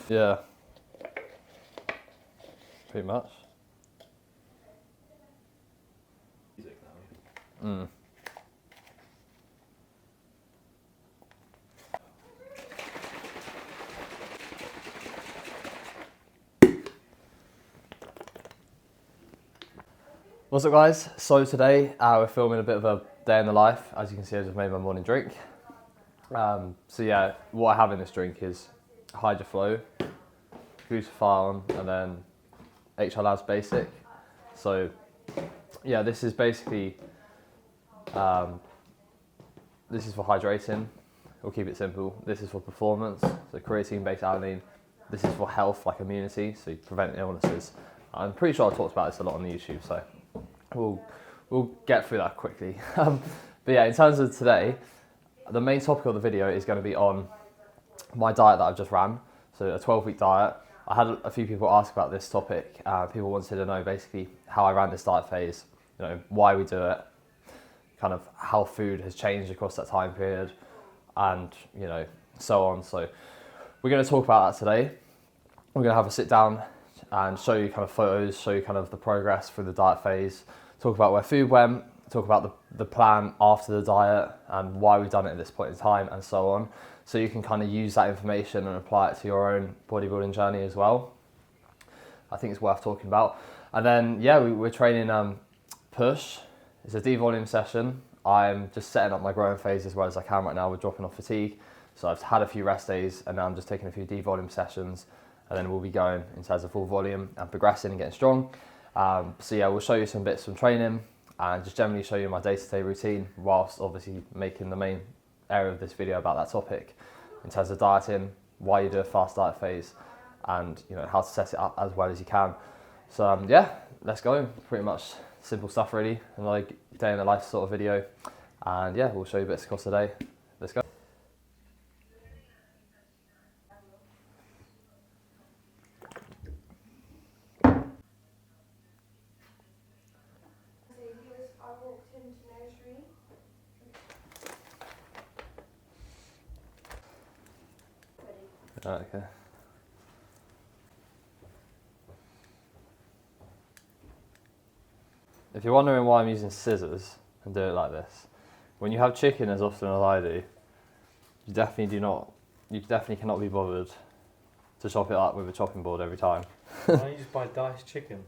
Yeah. Pretty much. Mm. What's up guys? So today we're filming a bit of a day in the life. As you can see, I just made my morning drink. So yeah, what I have in this drink is Hydroflow, Glutathione, and then HR Labs Basic. So yeah, this is basically, this is for hydrating. We'll keep it simple. This is for performance, so creatine-based alanine. This is for health, like immunity, so you prevent illnesses. I'm pretty sure I talked about this a lot on the YouTube, so we'll get through that quickly. But yeah, in terms of today, the main topic of the video is going to be on my diet that I've just ran. So a 12-week diet. I had a few people ask about this topic. People wanted to know basically how I ran this diet phase, you know, why we do it, kind of how food has changed across that time period, and you know, so on. So we're going to talk about that today. We're going to have a sit down and show you kind of photos, show you kind of the progress through the diet phase, talk about where food went, talk about the plan after the diet and why we've done it at this point in time, and so on. So you can kind of use that information and apply it to your own bodybuilding journey as well. I think it's worth talking about. And then yeah, we're training push. It's a devolume session. I'm just setting up my growing phase as well as I can right now. We're dropping off fatigue. So I've had a few rest days and now I'm just taking a few devolume sessions, and then we'll be going in terms of full volume and progressing and getting strong. So yeah, we'll show you some bits from training and just generally show you my day-to-day routine, whilst obviously making the main area of this video about that topic in terms of dieting, why you do a fast diet phase, and you know, how to set it up as well as you can. So yeah, let's go. Pretty much simple stuff really, and like day in the life sort of video. And yeah, we'll show you bits across the day. Let's go. Okay. If you're wondering why I'm using scissors and do it like this, when you have chicken as often as I do, you definitely cannot be bothered to chop it up with a chopping board every time. Why don't you just buy diced chicken?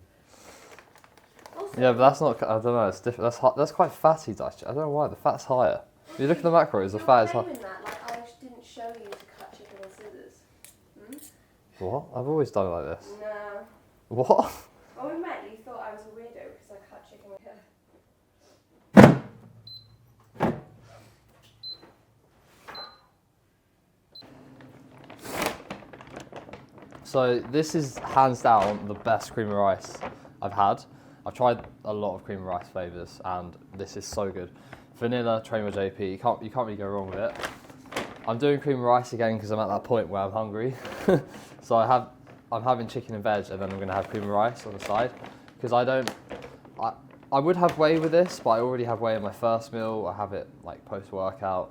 Yeah, but that's not, I don't know, it's different. That's quite fatty diced chicken. I don't know why, the fat's higher. If you look at the macros, the fat is higher. Like, I didn't show you to cut chicken with scissors. What? I've always done it like this. No. What? When we met, you thought I was a weirdo because I cut chicken with So this is hands down the best cream of rice I've had. I've tried a lot of cream of rice flavours and this is so good. Vanilla, train with JP, you can't really go wrong with it. I'm doing cream of rice again because I'm at that point where I'm hungry. So I'm having chicken and veg, and then I'm going to have cream of rice on the side, because I would have whey with this, but I already have whey in my first meal. I have it like post-workout,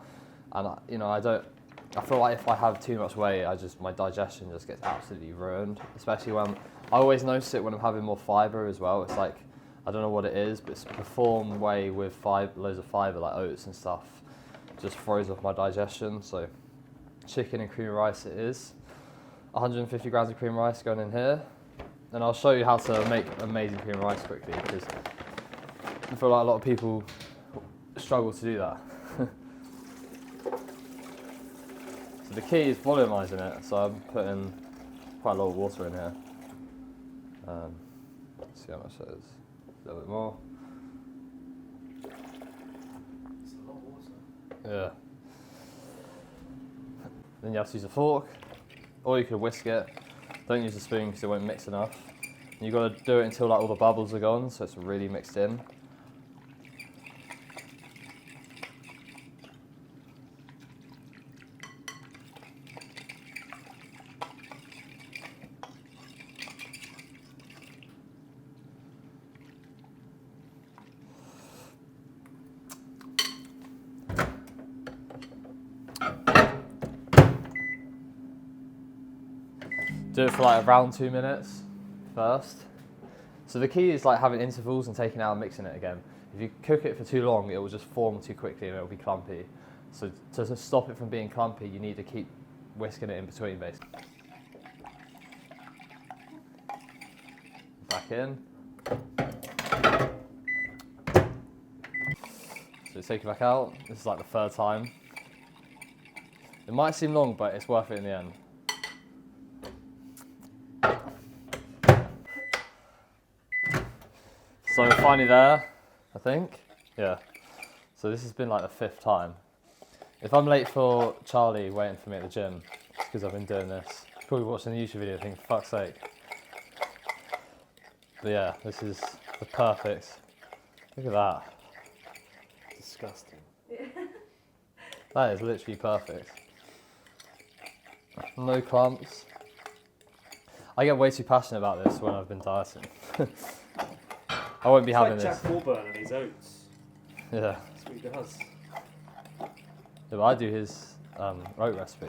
and I feel like if I have too much whey, my digestion just gets absolutely ruined, especially when, I always notice it when I'm having more fibre as well. It's like, I don't know what it is, but it's performed whey with loads of fibre like oats and stuff, just throws off my digestion. So chicken and cream of rice it is. 150 grams of cream of rice going in here, and I'll show you how to make amazing cream of rice quickly, because I feel like a lot of people struggle to do that. So the key is volumizing it, so I'm putting quite a lot of water in here. Let's see how much that is. A little bit more. It's a lot of water. Yeah. Then you have to use a fork, or you could whisk it. Don't use a spoon because it won't mix enough. And you've got to do it until like all the bubbles are gone, so it's really mixed in. Do it for like around 2 minutes first. So the key is like having intervals and taking it out and mixing it again. If you cook it for too long, it will just form too quickly and it will be clumpy. So to stop it from being clumpy, you need to keep whisking it in between, basically. Back in. So take it back out. This is like the third time. It might seem long, but it's worth it in the end. So we're finally there, I think. Yeah. So this has been like the 5th time. If I'm late for Charlie waiting for me at the gym, it's because I've been doing this. He's probably watching the YouTube video thinking, for fuck's sake. But yeah, this is the perfect. Look at that. Disgusting. That is literally perfect. No clumps. I get way too passionate about this when I've been dieting. I won't be having like this. Jack Warburton and his oats. Yeah. That's what he does. Yeah, but I do his oat recipe.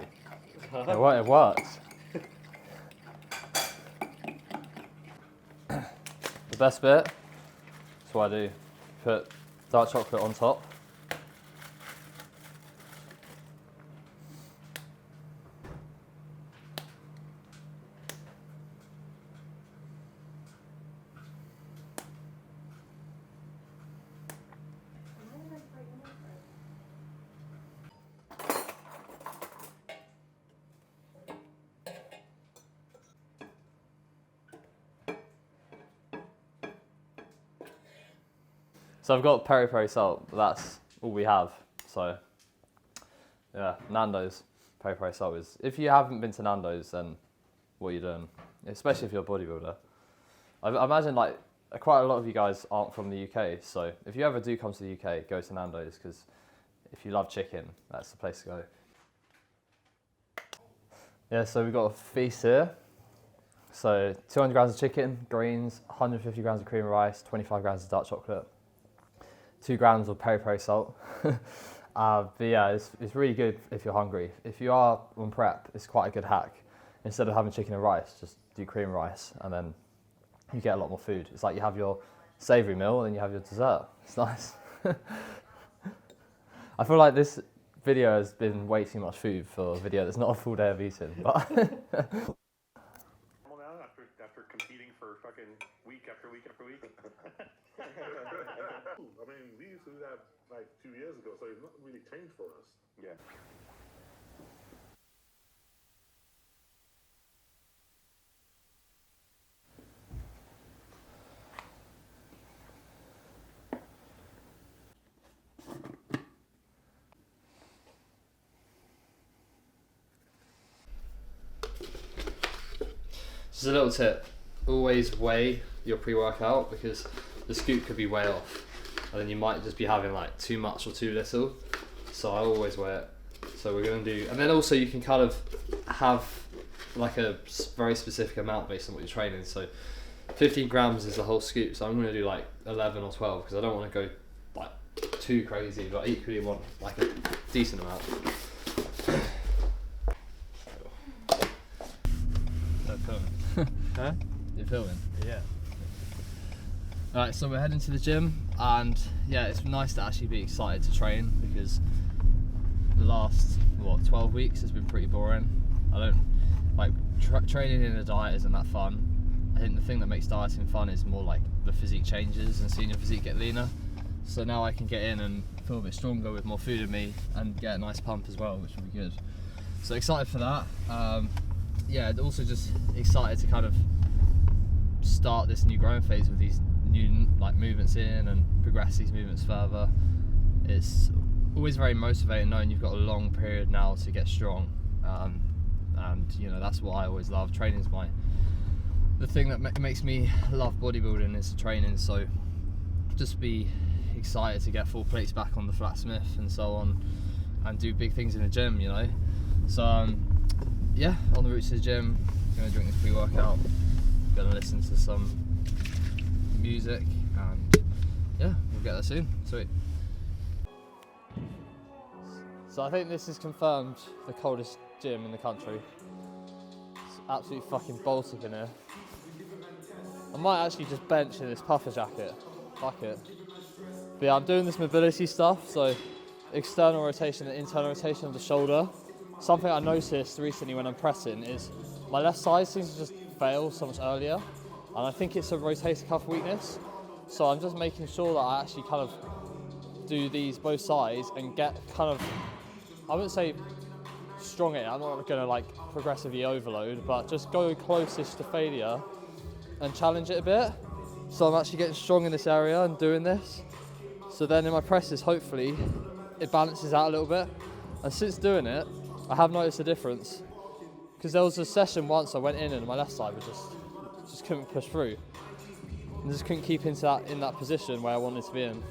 It works. The best bit, that's what I do. Put dark chocolate on top. So I've got peri peri salt, but that's all we have. So yeah, Nando's peri peri salt is. If you haven't been to Nando's, then what are you doing? Especially if you're a bodybuilder. I imagine like quite a lot of you guys aren't from the UK, so if you ever do come to the UK, go to Nando's because if you love chicken, that's the place to go. Yeah, so we've got a feast here. So 200 grams of chicken, greens, 150 grams of cream of rice, 25 grams of dark chocolate. 2 grams of peri peri salt. But yeah, it's really good if you're hungry. If you are on prep, it's quite a good hack. Instead of having chicken and rice, just do cream rice and then you get a lot more food. It's like you have your savoury meal and then you have your dessert. It's nice. I feel like this video has been way too much food for a video that's not a full day of eating. But after competing for fucking week after week after week. I mean, we used to do that like 2 years ago, so it's not really changed for us. Yeah. just a little tip, always weigh your pre-workout because the scoop could be way off and then you might just be having like too much or too little. So I always weigh it. So we're going to do, and then also you can kind of have like a very specific amount based on what you're training. So 15 grams is the whole scoop, so I'm going to do like 11 or 12 because I don't want to go like too crazy, but I equally want like a decent amount. Huh? You're filming? Yeah. Alright, so we're heading to the gym and yeah, it's nice to actually be excited to train because the last 12 weeks has been pretty boring. I don't like training in a diet isn't that fun. I think the thing that makes dieting fun is more like the physique changes and seeing your physique get leaner. So now I can get in and feel a bit stronger with more food in me and get a nice pump as well, which will be good. So excited for that. Yeah, also just excited to kind of start this new growing phase with these new like movements in and progress these movements further. It's always very motivating knowing you've got a long period now to get strong, and you know that's what I always love. Training's the thing that makes me love bodybuilding is training. So just be excited to get full plates back on the flat smith and so on, and do big things in the gym. You know, so yeah, on the route to the gym, gonna drink this pre-workout, gonna listen to some music, and yeah, we'll get there soon. Sweet. So I think this is confirmed the coldest gym in the country. absolutely fucking Baltic in here. I might actually just bench in this puffer jacket. Fuck it. But yeah, I'm doing this mobility stuff, so external rotation and internal rotation of the shoulder. Something I noticed recently when I'm pressing is my left side seems to just fail so much earlier, and I think it's a rotator cuff weakness. So I'm just making sure that I actually kind of do these both sides and get kind of, I wouldn't say strong at it, I'm not going to like progressively overload, but just go closest to failure and challenge it a bit. So I'm actually getting strong in this area and doing this. So then in my presses, hopefully, it balances out a little bit. And since doing it, I have noticed a difference. Because there was a session once I went in and my left side was just couldn't push through. And just couldn't keep in that position where I wanted to be in.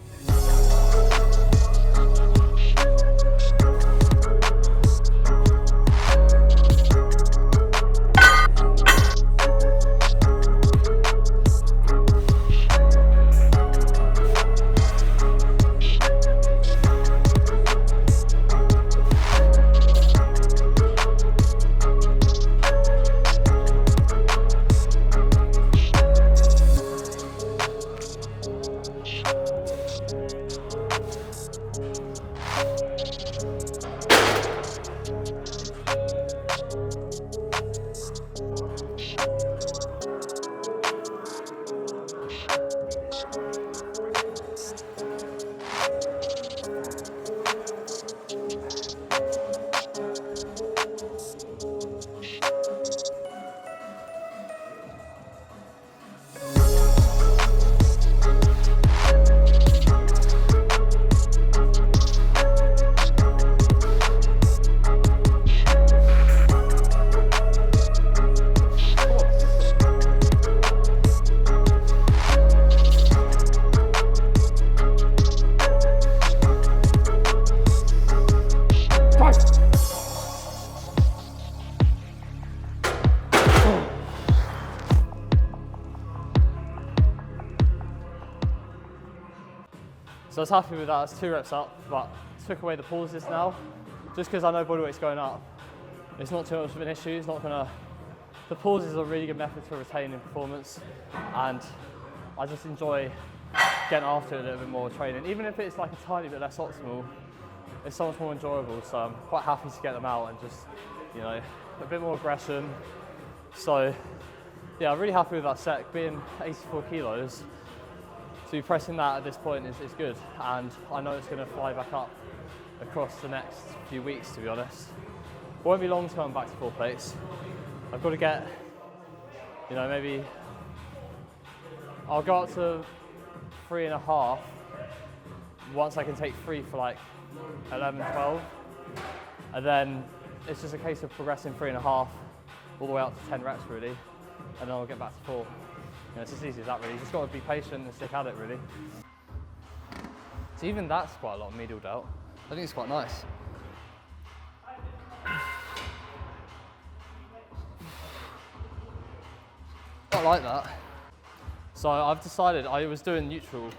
So I was happy with that. That's 2 reps up, but took away the pauses now, just because I know body weight's going up. It's not too much of an issue. It's not gonna. The pauses are a really good method for retaining performance, and I just enjoy getting after it a little bit more training. Even if it's like a tiny bit less optimal, it's so much more enjoyable. So I'm quite happy to get them out and just, you know, a bit more aggression. So yeah, I'm really happy with that set. Being 84 kilos. So be pressing that at this point is good, and I know it's going to fly back up across the next few weeks, to be honest. It won't be long till I'm back to 4 plates. I've got to get, you know, maybe I'll go up to 3.5 once I can take 3 for like 11, 12, and then it's just a case of progressing 3.5 all the way up to 10 reps really, and then I'll get back to 4. You know, it's as easy as that really. You just got to be patient and stick at it really. So even that's quite a lot of medial delt. I think it's quite nice. I like that. So I've decided, I was doing neutral.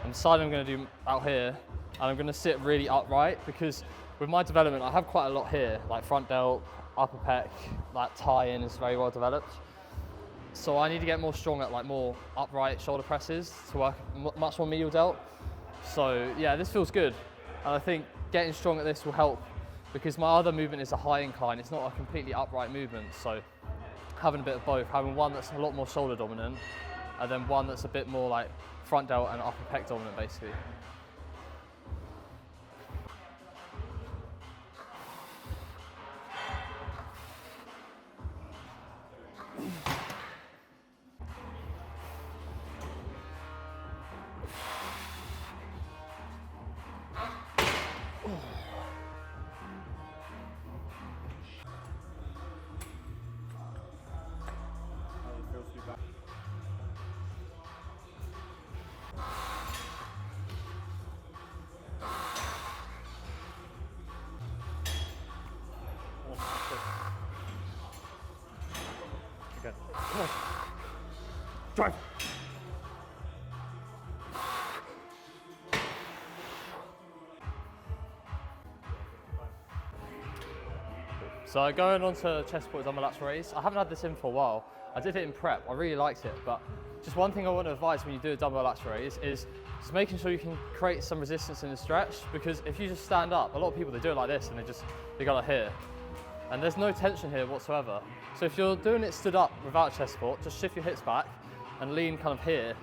I'm deciding I'm going to do out here, and I'm going to sit really upright, because with my development I have quite a lot here, like front delt, upper pec, like tie-in is very well developed. So I need to get more strong at like more upright shoulder presses to work much more medial delt. So yeah, this feels good. And I think getting strong at this will help, because my other movement is a high incline. It's not a completely upright movement. So having a bit of both, having one that's a lot more shoulder dominant, and then one that's a bit more like front delt and upper pec dominant basically. Good. Come on. Drive. So going on to chest squat dumbbell lateral raise, I haven't had this in for a while. I did it in prep, I really liked it, but just one thing I want to advise when you do a dumbbell lateral raise is just making sure you can create some resistance in the stretch, because if you just stand up, a lot of people, they do it like this and they go like here. And there's no tension here whatsoever. So if you're doing it stood up without chest support, just shift your hips back and lean kind of here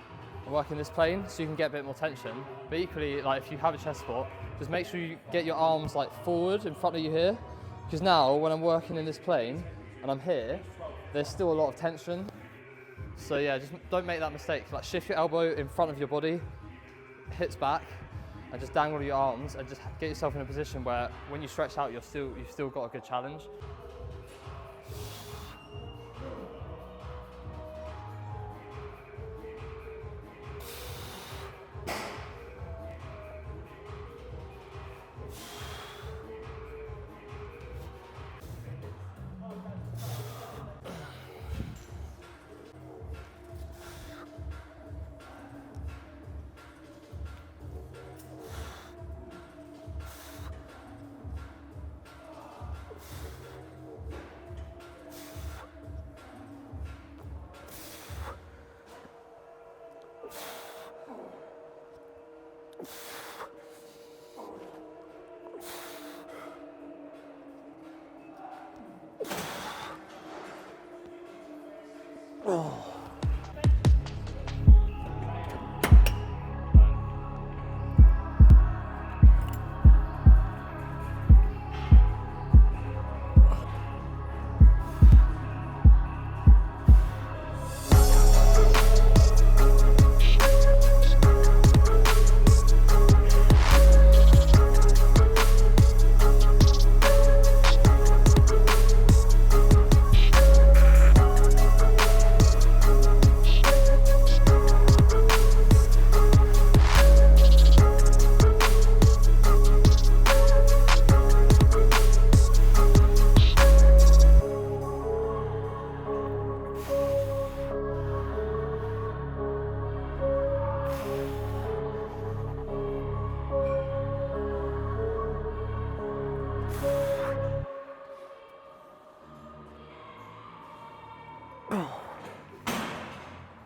and work in this plane so you can get a bit more tension. But equally, like if you have a chest support, just make sure you get your arms like forward in front of you here. Because now when I'm working in this plane and I'm here, there's still a lot of tension. So yeah, just don't make that mistake. Like shift your elbow in front of your body, hips back, and just dangle your arms and just get yourself in a position where when you stretch out, you've still got a good challenge.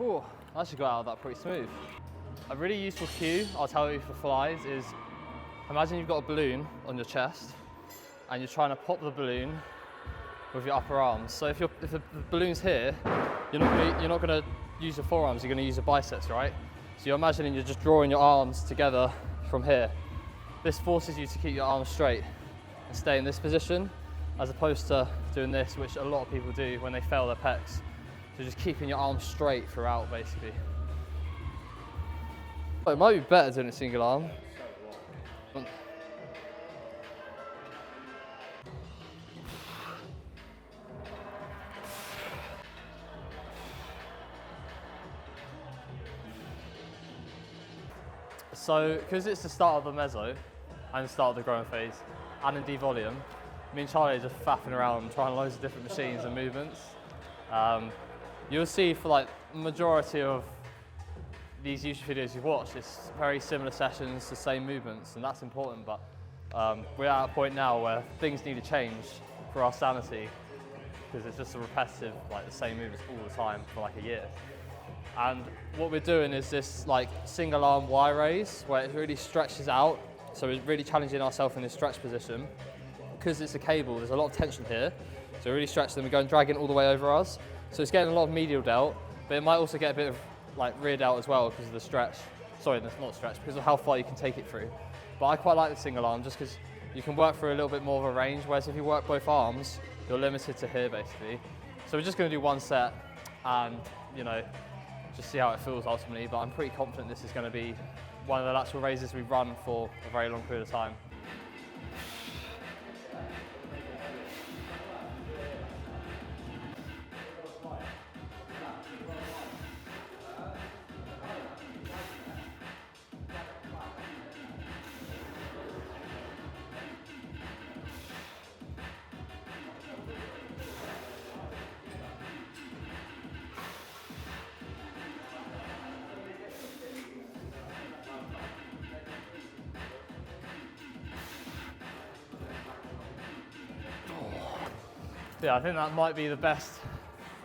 Ooh, I actually got out of that pretty smooth. A really useful cue I'll tell you for flies is, imagine you've got a balloon on your chest and you're trying to pop the balloon with your upper arms. So if the balloon's here, you're not going to use your forearms, you're going to use your biceps, right? So you're imagining you're just drawing your arms together from here. This forces you to keep your arms straight and stay in this position, as opposed to doing this, which a lot of people do when they fail their pecs. So just keeping your arms straight throughout, basically. It might be better doing a single arm. So, because it's the start of the meso and the start of the growing phase and the devolume, me and Charlie are just faffing around trying loads of different machines and movements. You'll see for like majority of these YouTube videos you've watched, it's very similar sessions, the same movements, and that's important, but we're at a point now where things need to change for our sanity, because it's just a repetitive, like the same movements all the time for like a year. And what we're doing is this like single arm Y raise, where it really stretches out, so we're really challenging ourselves in this stretch position. Because it's a cable, there's a lot of tension here, so we really stretch them, we go and drag it all the way over us. So it's getting a lot of medial delt, but it might also get a bit of like rear delt as well because of the stretch. Sorry, that's not stretch, because of how far you can take it through. But I quite like the single arm just because you can work through a little bit more of a range, whereas if you work both arms, you're limited to here basically. So we're just going to do one set and, you know, just see how it feels ultimately, but I'm pretty confident this is going to be one of the lateral raises we run for a very long period of time. Yeah, I think that might be the best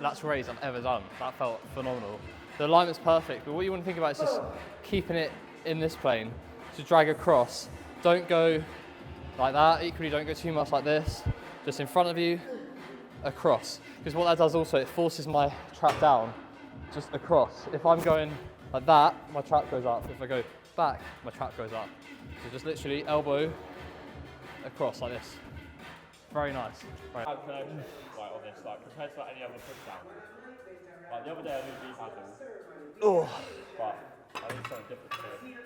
lateral raise I've ever done. That felt phenomenal. The alignment's perfect, but what you want to think about is just keeping it in this plane to drag across. Don't go like that, equally don't go too much like this. Just in front of you, across. Because what that does also, it forces my trap down just across. If I'm going like that, my trap goes up. If I go back, my trap goes up. So just literally elbow across like this. Very nice. Right. Like on this, like compared to like any other push down. Like the other day I did a paddle. Oh. But I did something different to it.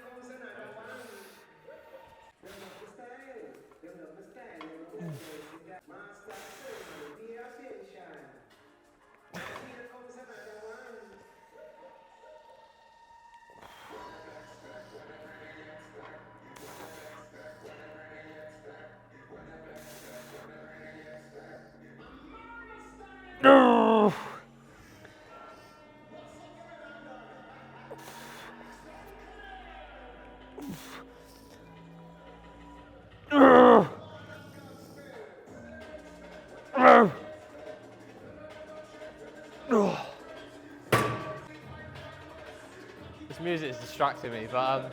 This music is distracting me, but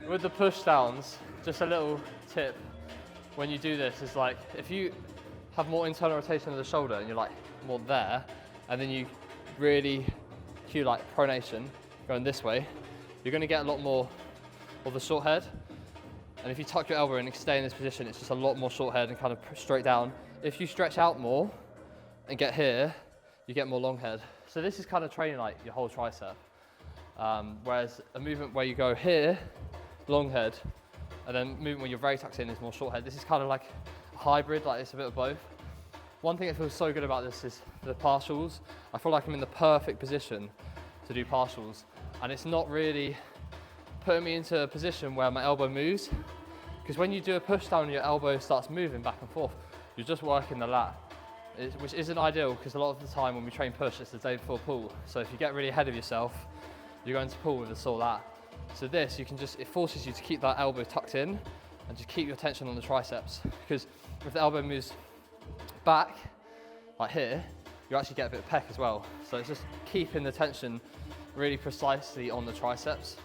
with the push downs, just a little tip when you do this is like, if you have more internal rotation of the shoulder and you're like more there, and then you really cue like pronation, going this way, you're gonna get a lot more of the short head. And if you tuck your elbow in and stay in this position, it's just a lot more short head and kind of straight down. If you stretch out more and get here, you get more long head. So this is kind of training like your whole tricep. Whereas a movement where you go here, long head, and then movement where you're very tucked in is more short head. This is kind of like a hybrid, like it's a bit of both. One thing that feels so good about this is the partials. I feel like I'm in the perfect position to do partials, and it's not really putting me into a position where my elbow moves, because when you do a push down, your elbow starts moving back and forth. You're just working the lat, which isn't ideal, because a lot of the time when we train push, it's the day before pull. So if you get really ahead of yourself, you're going to pull with a sore lat. So this, you can just, it forces you to keep that elbow tucked in and just keep your tension on the triceps, because if the elbow moves back, like here, you actually get a bit of peck as well. So it's just keeping the tension really precisely on the triceps.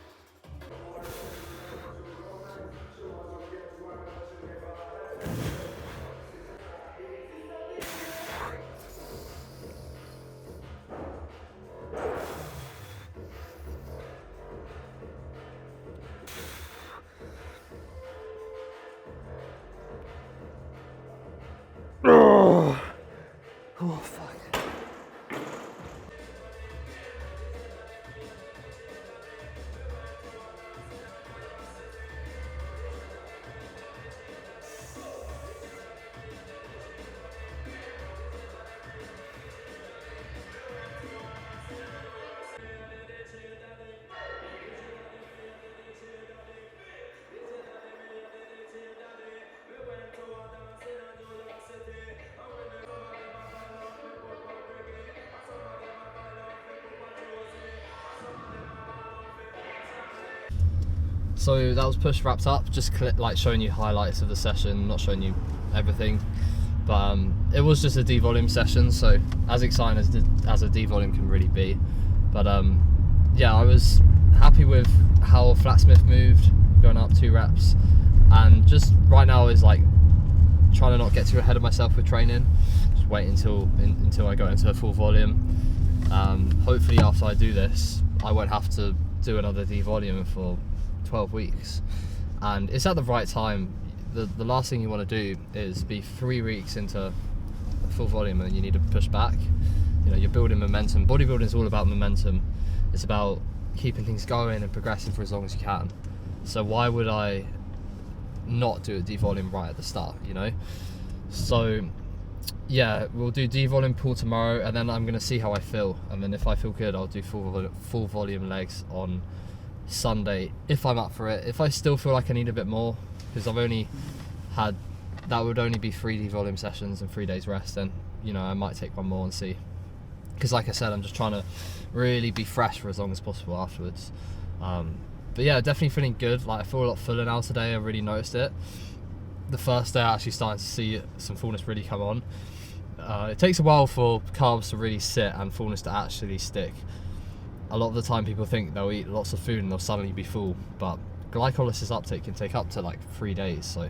Oh, fuck. So that was push wrapped up, just like showing you highlights of the session, not showing you everything. But it was just a devolume session, so as exciting as a devolume can really be. But yeah, I was happy with how Flatsmith moved, going up 2 reps. And just right now is like trying to not get too ahead of myself with training. Just wait until I go into a full volume. Hopefully after I do this, I won't have to do another devolume for 12 weeks, and it's at the right time. The last thing you want to do is be 3 weeks into full volume and you need to push back. You know, you're building momentum. Bodybuilding is all about momentum. It's about keeping things going and progressing for as long as you can. So why would I not do a devolume right at the start, you know? So yeah, we'll do devolume pull tomorrow, and then I'm going to see how I feel, and then if I feel good, I'll do full volume legs on Sunday if I'm up for it. If I still feel like I need a bit more, because I've only had, that would only be 3 devolume sessions and 3 days rest, then you know I might take one more and see, because like I said, I'm just trying to really be fresh for as long as possible afterwards. But yeah, definitely feeling good. Like I feel a lot fuller now today. I really noticed it. The first day I actually started to see some fullness really come on. It takes a while for carbs to really sit and fullness to actually stick. A lot of the time people think they'll eat lots of food and they'll suddenly be full, but glycolysis uptake can take up to like 3 days. So,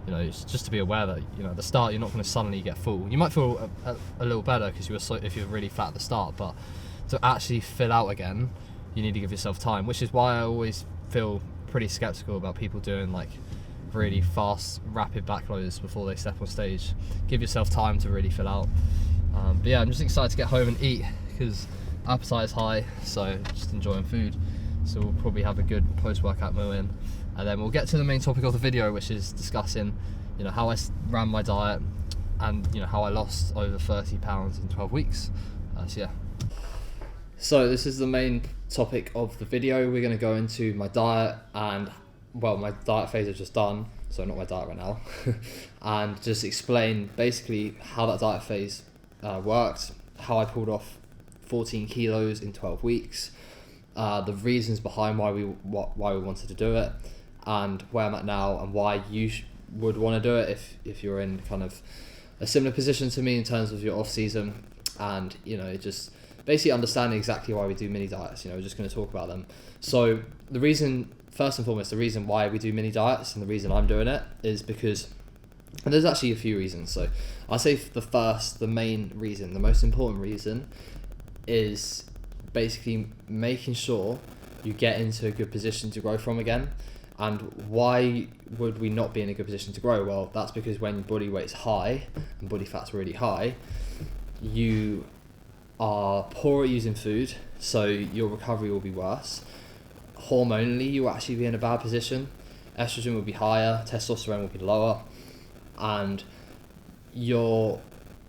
you know, it's just to be aware that, you know, at the start you're not going to suddenly get full. You might feel a little better because if you're really fat at the start, but to actually fill out again, you need to give yourself time, which is why I always feel pretty skeptical about people doing like really fast, rapid backloads before they step on stage. Give yourself time to really fill out. But yeah, I'm just excited to get home and eat because appetite is high, so just enjoying food. So we'll probably have a good post-workout meal in, and then we'll get to the main topic of the video, which is discussing, you know, how I ran my diet and, you know, how I lost over 30 pounds in 12 weeks. So yeah. So this is the main topic of the video. We're going to go into my diet and, well, my diet phase I've just done, so not my diet right now, and just explain basically how that diet phase worked, how I pulled off 14 kilos in 12 weeks, the reasons behind why we wanted to do it, and where I'm at now, and why you would want to do it if you're in kind of a similar position to me in terms of your off season, and, you know, just basically understanding exactly why we do mini diets. You know, we're just going to talk about them. So the reason, first and foremost, the reason why we do mini diets and the reason I'm doing it is because, and there's actually a few reasons. So I'll say the main reason, the most important reason is basically making sure you get into a good position to grow from again. And why would we not be in a good position to grow? Well, that's because when your body weight's high and body fat's really high, you are poor at using food, so your recovery will be worse. Hormonally, you'll actually be in a bad position. Estrogen will be higher, testosterone will be lower, and your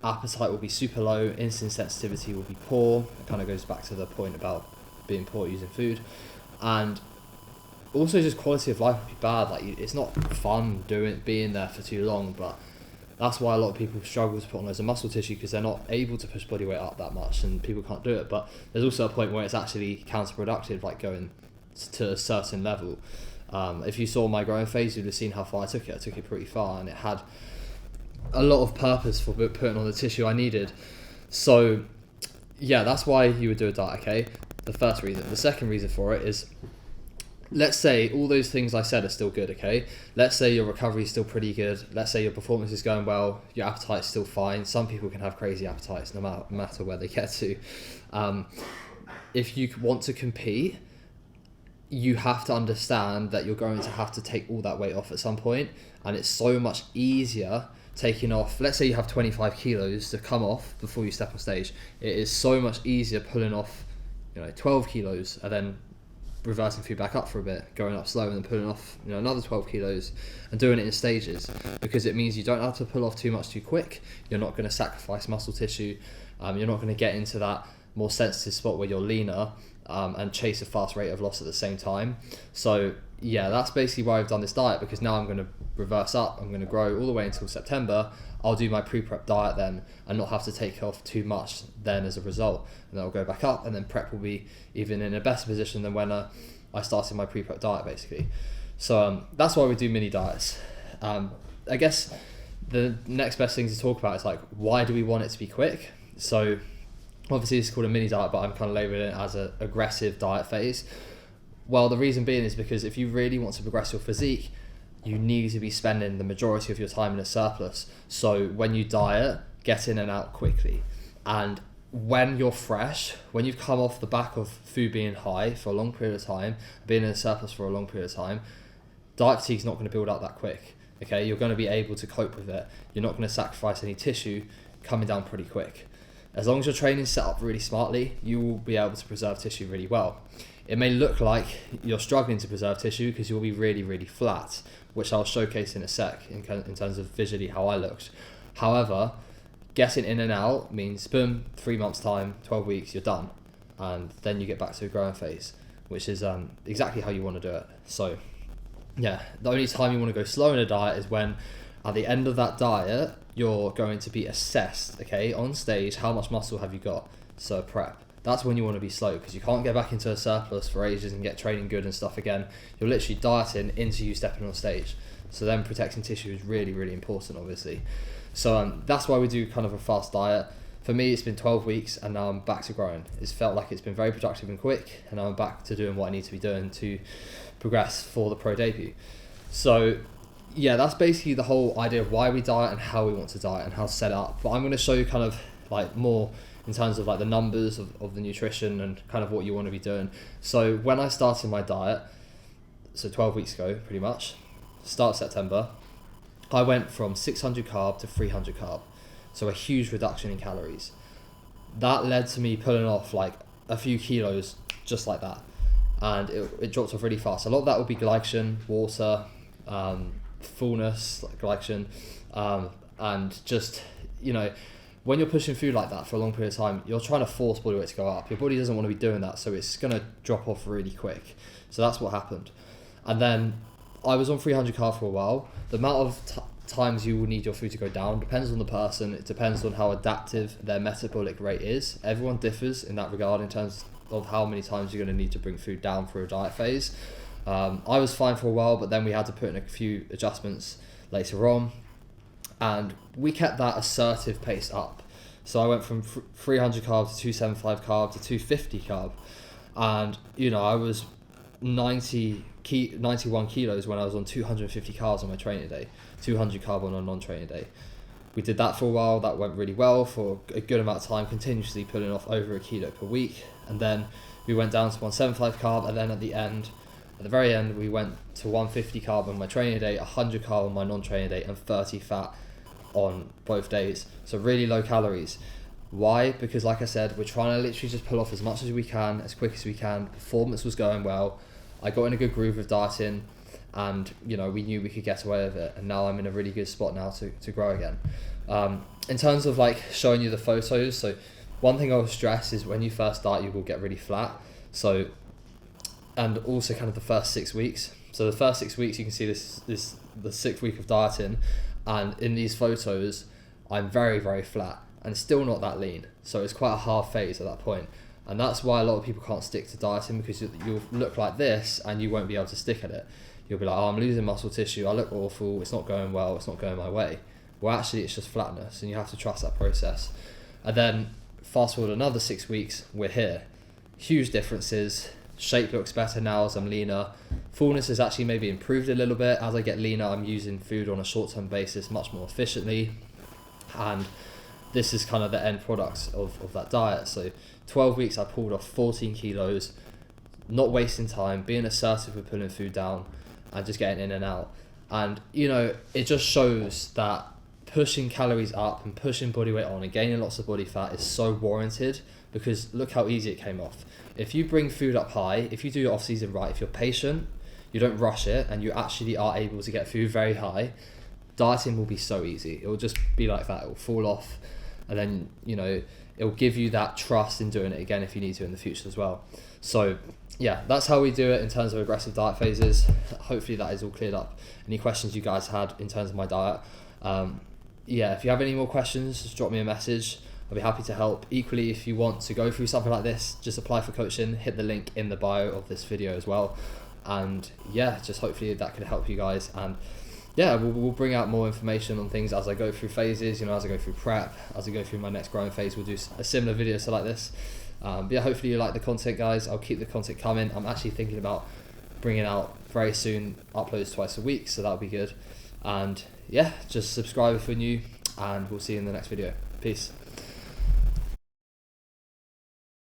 appetite will be super low, insulin sensitivity will be poor. It kind of goes back to the point about being poor at using food. And also just quality of life will be bad. Like, it's not fun being there for too long, but that's why a lot of people struggle to put on loads of muscle tissue, because they're not able to push body weight up that much and people can't do it. But there's also a point where it's actually counterproductive, like going to a certain level. If you saw my growing phase, you'd have seen how far I took it. I took it pretty far, and it had a lot of purpose for putting on the tissue I needed. So yeah, that's why you would do a diet, okay? The first reason. The second reason for it is, let's say all those things I said are still good, okay? Let's say your recovery is still pretty good. Let's say your performance is going well. Your appetite's still fine. Some people can have crazy appetites no matter where they get to. If you want to compete, you have to understand that you're going to have to take all that weight off at some point. And it's so much easier taking off, let's say you have 25 kilos to come off before you step on stage. It is so much easier pulling off, 12 kilos and then reversing food back up for a bit, going up slow, and then pulling off another 12 kilos and doing it in stages, because it means you don't have to pull off too much too quick. You're not going to sacrifice muscle tissue. You're not going to get into that more sensitive spot where you're leaner and chase a fast rate of loss at the same time. So yeah, that's basically why I've done this diet, because now I'm going to reverse up. I'm going to grow all the way until September. I'll do my pre-prep diet then and not have to take off too much then as a result. And then I'll go back up, and then prep will be even in a better position than when I started my pre-prep diet, basically. So that's why we do mini diets. I guess the next best thing to talk about is, like, why do we want it to be quick? So obviously it's called a mini diet, but I'm kind of labeling it as an aggressive diet phase. Well, the reason being is because if you really want to progress your physique, you need to be spending the majority of your time in a surplus. So when you diet, get in and out quickly. And when you're fresh, when you've come off the back of food being high for a long period of time, being in a surplus for a long period of time, diet fatigue is not going to build up that quick. Okay, you're going to be able to cope with it. You're not going to sacrifice any tissue, coming down pretty quick. As long as your training's set up really smartly, you will be able to preserve tissue really well. It may look like you're struggling to preserve tissue because you'll be really, really flat, which I'll showcase in a sec in terms of visually how I looked. However, getting in and out means, boom, 3 months time, 12 weeks, you're done. And then you get back to a growing phase, which is exactly how you want to do it. So yeah, the only time you want to go slow in a diet is when at the end of that diet, you're going to be assessed, okay, on stage, how much muscle have you got? So prep. That's when you want to be slow, because you can't get back into a surplus for ages and get training good and stuff again. You're literally dieting into you stepping on stage. So then protecting tissue is really, really important, obviously. So that's why we do kind of a fast diet. For me, it's been 12 weeks and now I'm back to growing. It's felt like it's been very productive and quick, and now I'm back to doing what I need to be doing to progress for the pro debut. So yeah, that's basically the whole idea of why we diet and how we want to diet and how to set it up. But I'm going to show you kind of like more in terms of like the numbers of the nutrition and kind of what you want to be doing. So when I started my diet, so 12 weeks ago, pretty much, start of September, I went from 600 carb to 300 carb. So a huge reduction in calories. That led to me pulling off like a few kilos just like that. And it dropped off really fast. A lot of that will be glycogen, water, fullness, like glycogen, and just, you know, when you're pushing food like that for a long period of time, you're trying to force body weight to go up. Your body doesn't want to be doing that, so it's going to drop off really quick. So that's what happened. And then I was on 300 carb for a while. The amount of times you will need your food to go down depends on the person. It depends on how adaptive their metabolic rate is. Everyone differs in that regard in terms of how many times you're going to need to bring food down for a diet phase. I was fine for a while, but then we had to put in a few adjustments later on, and we kept that assertive pace up. So I went from 300 carb to 275 carb to 250 carb, and you know, I was 91 kilos when I was on 250 carbs on my training day, 200 carb on a non-training day. We did that for a while. That went really well for a good amount of time, continuously putting off over a kilo per week. And then we went down to 175 carb, and then at the very end, we went to 150 carb on my training day, 100 carb on my non-training day, and 30 fat on both days. So really low calories. Why? Because like I said, we're trying to literally just pull off as much as we can, as quick as we can. Performance was going well. I got in a good groove of dieting, and you know, we knew we could get away with it, and now I'm in a really good spot now to grow again. In terms of like showing you the photos, so one thing I will stress is when you first start, you will get really flat. So, and also kind of the first 6 weeks. So the first 6 weeks, you can see this the 6th week of dieting, and in these photos, I'm very, very flat and still not that lean. So it's quite a hard phase at that point. And that's why a lot of people can't stick to dieting, because you'll look like this and you won't be able to stick at it. You'll be like, oh, I'm losing muscle tissue, I look awful, it's not going well, it's not going my way. Well, actually, it's just flatness, and you have to trust that process. And then fast forward another 6 weeks, we're here. Huge differences. Shape looks better now as I'm leaner. Fullness has actually maybe improved a little bit. As I get leaner, I'm using food on a short-term basis much more efficiently. And this is kind of the end product of that diet. So 12 weeks, I pulled off 14 kilos, not wasting time, being assertive with pulling food down and just getting in and out. And, you know, it just shows that pushing calories up and pushing body weight on and gaining lots of body fat is so warranted, because look how easy it came off. If you bring food up high, if you do your off-season right, if you're patient, you don't rush it, and you actually are able to get food very high, dieting will be so easy. It will just be like that. It will fall off, and then, you know, it will give you that trust in doing it again if you need to in the future as well. So yeah, that's how we do it in terms of aggressive diet phases. Hopefully that is all cleared up. Any questions you guys had in terms of my diet? Yeah, if you have any more questions, just drop me a message. I'll be happy to help. Equally, if you want to go through something like this, just apply for coaching, hit the link in the bio of this video as well. And yeah, just hopefully that can help you guys. And yeah, we'll bring out more information on things as I go through phases, you know, as I go through prep, as I go through my next growing phase. We'll do a similar video to like this. But yeah, hopefully you like the content, guys. I'll keep the content coming. I'm actually thinking about bringing out very soon uploads twice a week, so that'll be good. And yeah, just subscribe if you're new, and we'll see you in the next video. Peace.